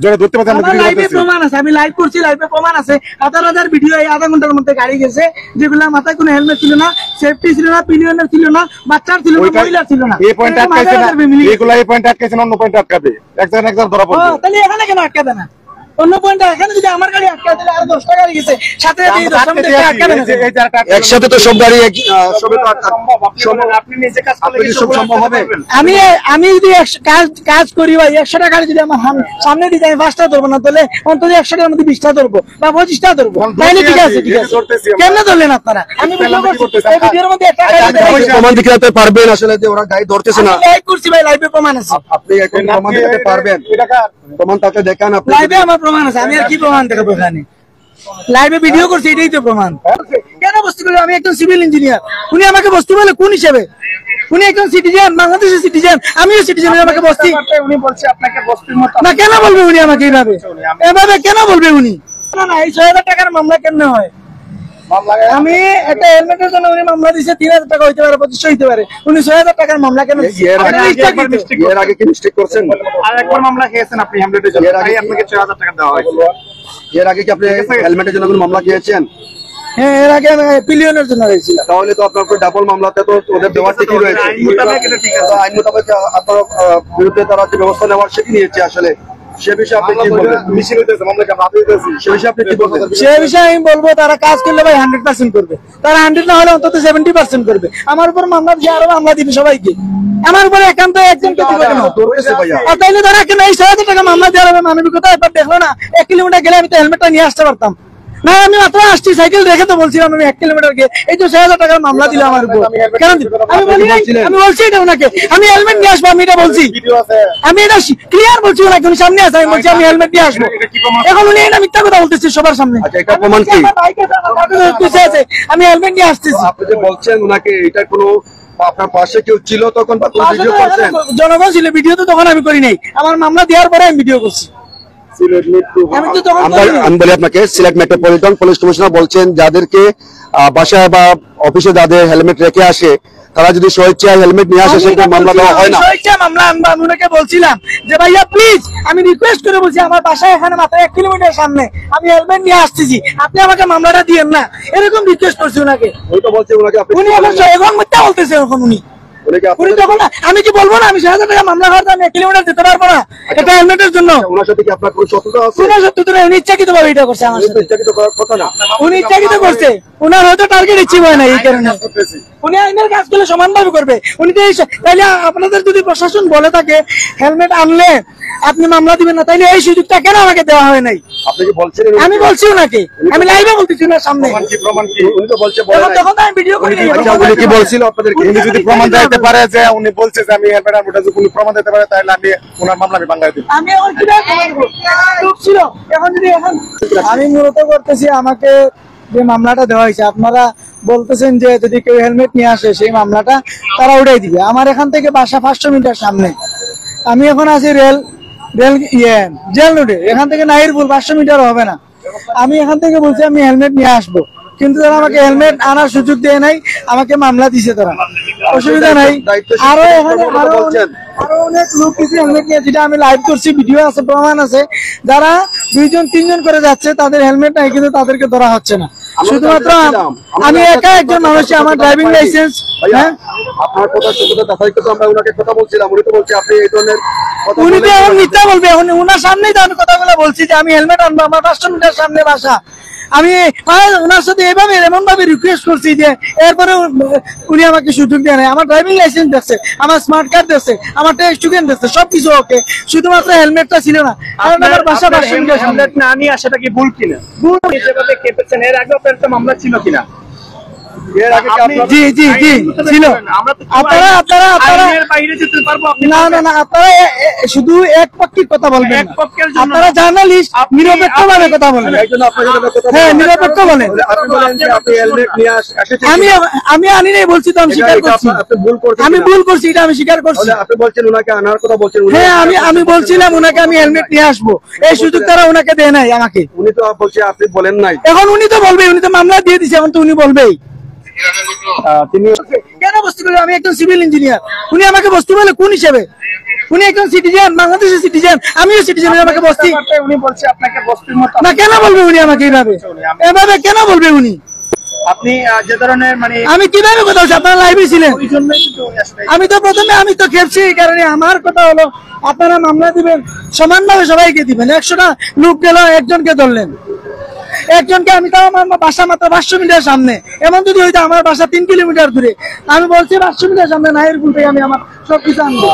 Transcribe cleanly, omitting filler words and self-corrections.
যারা ধরতে পারছে আমরা লাইভে প্রমাণ আছে, আমি লাইভ করছি, লাইভে প্রমাণ আছে। হাজার হাজার ভিডিও এই আধা ঘন্টার মধ্যে গাড়ি গেছে, যেগুলো মাথায় কোনো হেলমেট ছিল না, সেফটি ছিল না, পিলিয়নের ছিল না, বাচ্চার ছিল না, মহিলার ছিল না। এই পয়েন্ট আটকাইছে না, এগুলা এই পয়েন্ট আটকাইছে না, অন্য পয়েন্ট আটকাবে, একজন ধরা পড়বে। তাহলে এখানে কেন আটকাবে না? অন্য পয়েন্টে এখানে যদি আমার গাড়ি আটকা দিলে আর 10টা গাড়ি গেছে, সাথে একসাথে তো সব গাড়ি আপনি নিজে কাজ করলে কি সম্ভব হবে? আমি যদি কাজ করি ভাই, 100টা গাড়ি যদি আমার সামনে দিতে আমি 5টা ধরবো না, তাহলে অন্তত 100টার মধ্যে 20টা ধরবো বা 25টা ধরবো, তাহলে ঠিক আছে। ঠিক আছে, কেন ধরলেন আপনারা? আমি ভিডিওর মধ্যে একটা প্রমাণ দেখাতে পারবেন আসলে যে ওরা গাড়ি ধরতেছে না? লাইভ করছি ভাই, লাইভে প্রমাণ আছে। আপনি এখন প্রমাণ দেখাতে পারবেন? প্রমাণ তাকে দেখান আপনি। লাইভে আমার প্রমাণ আছে, আমি আর কি প্রমাণ দেখাবো? এখানে লাইভে ভিডিও করছি, এটাই তো প্রমাণ। কেন বস্তি বলে? আমি একজন সিভিল ইঞ্জিনিয়ার, উনি আমাকে বস্তি বলে কোন হিসেবে? উনি একজন সিটিজেন, বাংলাদেশের সিটিজেন, আমিও সিটিজেন, আমাকে বস্তি উনি বলছে আপনাকে বস্তির মতো না। কেন বলবে উনি আমাকে এইভাবে? এভাবে কেন বলবে উনি? না না, এই 6000 টাকার মামলা কেন হয়? আমি একটা হেলমেটের জন্য উনি মামলা দিচ্ছে, 3000 টাকা হইতে পারে, 2500 হইতে পারে, উনি 6000 টাকার মামলা কেন দিচ্ছে? এর আগে কি মিস্টেক করছেন? আর একবার মামলা খেয়েছেন আপনি হেলমেটের জন্য, তাই আপনাকে 6000 টাকা দেওয়া হয়েছে। এর আগে কি আপনি হেলমেটের জন্য কোনো মামলা খেয়েছেন? হ্যাঁ, এর আগে আমি পিলিয়নের জন্য হয়েছিল। তাহলে তো আপনার ডাবল মামলাতে তো ওদের দেওয়ার ঠিকই রয়েছে। আইন মোতাবেক আপনার বিরুদ্ধে তারা যে ব্যবস্থা নেওয়ার সেটি নিয়েছে। আসলে সে বিষয়ে আপনি কি বলবেন? সে বিষয়ে আমি বলবো, তারা কাজ করলে ভাই 100% করবে, তারা 100 না হলে অন্তত 70% করবে। আমার উপর মামলা দিয়ে আরো মামলা দিবে সবাইকে, আমার উপরে একান্ত একজনকে দিবে কেন? তাইলে তারা কেন এই 6000 টাকা মামলা দেওয়ার হবে? মানবিকতা একবার দেখলো না? 1 কিলোমিটার গেলে আমি তো হেলমেটটা নিয়ে আসতে পারতাম না। আমি মাত্র আসছি, সাইকেল রেখে তো বলছিলাম আমি 1 কিলোমিটার গিয়ে, এই তো 6000 টাকার মামলা দিল আমার উপর। কেন আমি বলছি এটা ওনাকে, আমি হেলমেট নিয়ে আসবো, আমি এটা বলছি, আমি এটা ক্লিয়ার বলছি ওনাকে, উনি সামনে আছে, আমি বলছি আমি হেলমেট নিয়ে আসবো। এখন উনি এটা মিথ্যা কথা বলতেছে সবার সামনে। প্রমাণ কি? আমি হেলমেট নিয়ে আসতেছি। আপনি যে বলছেন ওনাকে, এটা কোনো আপনার পাশে কেউ ছিল তখন বা কোন ভিডিও করছেন? জনগণ ছিল, ভিডিও তো তখন আমি করি নাই, আমার মামলা দেওয়ার পরে আমি ভিডিও করছি। আমি বলি আপনাকে, সিলেট মেট্রোপলিটন পুলিশ কমিশনার বলছেন যাদেরকে বাসায় বা অফিসে যাদের হেলমেট রেখে আসে, তারা যদি স্বেচ্ছায় হেলমেট নিয়ে আসে সেটা মামলা দেওয়া হয় না। স্বেচ্ছায় মামলা আমি ওনাকে বলছিলাম যে ভাইয়া প্লিজ, আমি রিকোয়েস্ট করে বলছি, আমার বাসায় এখানে মাত্র 1 কিলোমিটার সামনে, আমি হেলমেট নিয়ে আসতেছি, আপনি আমাকে মামলাটা দিয়েন না, এরকম রিকোয়েস্ট করছি ওনাকে। ওই তো বলছে ওনাকে, উনি এখন মিথ্যা বলতেছে। এখন উনি তখন আমি কি বলবো না, আমি 6000 টাকা মামলা করতে আমি 1 কিলোমিটার যেতে পারবো না এটা হেলমেটের জন্য? ওনার সাথে কি আপনার কোনো শত্রুতা আছে? কোনো শত্রুতা নেই, উনি ইচ্ছাকৃত ভাবে এটা করছে আমার সাথে। ইচ্ছাকৃত করার কথা না, উনি ইচ্ছাকৃত করছে, উনার হয়তো টার্গেট ইচ্ছে হয় না, এই কারণে উনি আইনের কাজ করলে সমানভাবে করবে। উনি তো তাইলে আপনাদের যদি প্রশাসন বলে থাকে হেলমেট আনলে আপনি মামলা দিবেন না, তাইলে এই সুযোগটা কেন আমাকে দেওয়া হয় নাই? আপনি কি বলছেন? আমি বলছি ওনাকে, আমি লাইভে বলতেছি ওনার সামনে। প্রমাণ কি? উনি তো বলছে তখন আমি ভিডিও করি। উনি কি বলছিল আপনাদের? উনি যদি প্রমাণ দিতে পারে যে উনি বলছে যে আমি হেলমেট আনবো, যদি কোনো প্রমাণ দিতে পারে তাহলে আমি ওনার মামলা আমি বাংলায় দিব। আমি এখন কি ছিল এখন যদি আমি মূলত করতেছি, আমাকে যে মামলাটা দেওয়া হয়েছে, আপনারা বলতেছেন যে যদি কেউ হেলমেট নিয়ে আসে সেই মামলাটা তারা উঠাই দিবে। আমার এখান থেকে বাসা 500 মিটার সামনে, আমি এখন আছি জেল রোডে, এখান থেকে নাহিরপুর 500 মিটার হবে না। আমি এখান থেকে বলছি আমি হেলমেট নিয়ে আসবো, কিন্তু তারা আমাকে হেলমেট আনার সুযোগ দেয় নাই, আমাকে মামলা দিছে তারা। অসুবিধা নাই, আরো এখানে আরো অনেক লোক কিছু হেলমেট নিয়ে, যেটা আমি লাইভ করছি, ভিডিও আছে, প্রমাণ আছে, যারা 2জন 3জন করে যাচ্ছে, তাদের হেলমেট নাই কিন্তু তাদেরকে ধরা হচ্ছে না। শুধুমাত্র আমি একা একজন মানুষ, আমার ড্রাইভিং লাইসেন্স। আপনার কথা সত্যতা তাই তো আমরা ওনাকে কথা বলছিলাম, উনি তো বলছে আপনি এই ধরনের কথা, উনি তো এখন মিথ্যা বলবে। এখন ওনার সামনেই তো আমি কথাগুলো বলছি যে আমি হেলমেট আনবো, আমার 500 মিটার সামনে বাসা। আমি ওনার সাথে এভাবে এমন ভাবে রিকোয়েস্ট করছি যে এরপরে উনি আমাকে সুযোগ দেয় নাই। আমার ড্রাইভিং লাইসেন্স দেখছে, আমার স্মার্ট কার্ড দেখছে, আমার টেস্ট স্টুডেন্ট দেখছে, সবকিছু ওকে, শুধুমাত্র হেলমেটটা ছিল না। কারণ আমার বাসা 500 মিটার সামনে। না নিয়ে আসাটা কি ভুল কিনা? ভুল হিসেবে কেটেছেন। এর আগে আপনার একটা মামলা ছিল কিনা? এর আগে জি জি জি ছিল। আপনারা বাইরে যেতে পারবো? না না না, আপনারা শুধু একপক্ষিক কথা বলবেন, আপনারা জার্নালিস্ট, নিরপেক্ষভাবে কথা বলেন। হ্যাঁ, নিরপেক্ষ বলেন। আমি আনি নাই বলছি তো, আমি স্বীকার করছি, আমি ভুল করছি, এটা আমি স্বীকার করছি। আপনি বলছেন ওনাকে আনার কথা বলছেন? হ্যাঁ, আমি বলছিলাম ওনাকে আমি হেলমেট নিয়ে আসবো, এই সুযোগ তারা ওনাকে দেয় নাই আমাকে। উনি তো বলছে আপনি বলেন নাই। এখন উনি তো বলবেই, উনি তো মামলা দিয়ে দিচ্ছে, এখন তো উনি বলবেই। তিনি কেন বস্তি করবে? আমি একজন সিভিল ইঞ্জিনিয়ার, উনি আমাকে বস্তি বলে কোন হিসেবে? উনি একজন সিটিজেন, বাংলাদেশের সিটিজেন, আমিও সিটিজেন, আমাকে বস্তি উনি বলছে আপনাকে বস্তির মতো। না। কেন বলবে উনি আমাকে এইভাবে? এভাবে কেন বলবে উনি? আপনি যে ধরনের মানে আমি কিভাবে কথা বলছি? আপনারা লাইভে ছিলেন। ওই জন্যই কিন্তু উনি আসলে আমি তো প্রথমে আমি তো খেপছি এই কারণে। আমার কথা হলো আপনারা মামলা দিবেন, সমানভাবে সবাইকে দিবেন। 100টা লোক গেল, একজনকে ধরলেন, একজনকে। আমি তো আমার বাসা মাত্র 500 মিটার সামনে। এমন যদি হইতো আমার বাসা 3 কিলোমিটার দূরে, আমি বলছি 500 মিটার সামনে নাহিরপুর থেকে আমি আমার সবকিছু আনবো।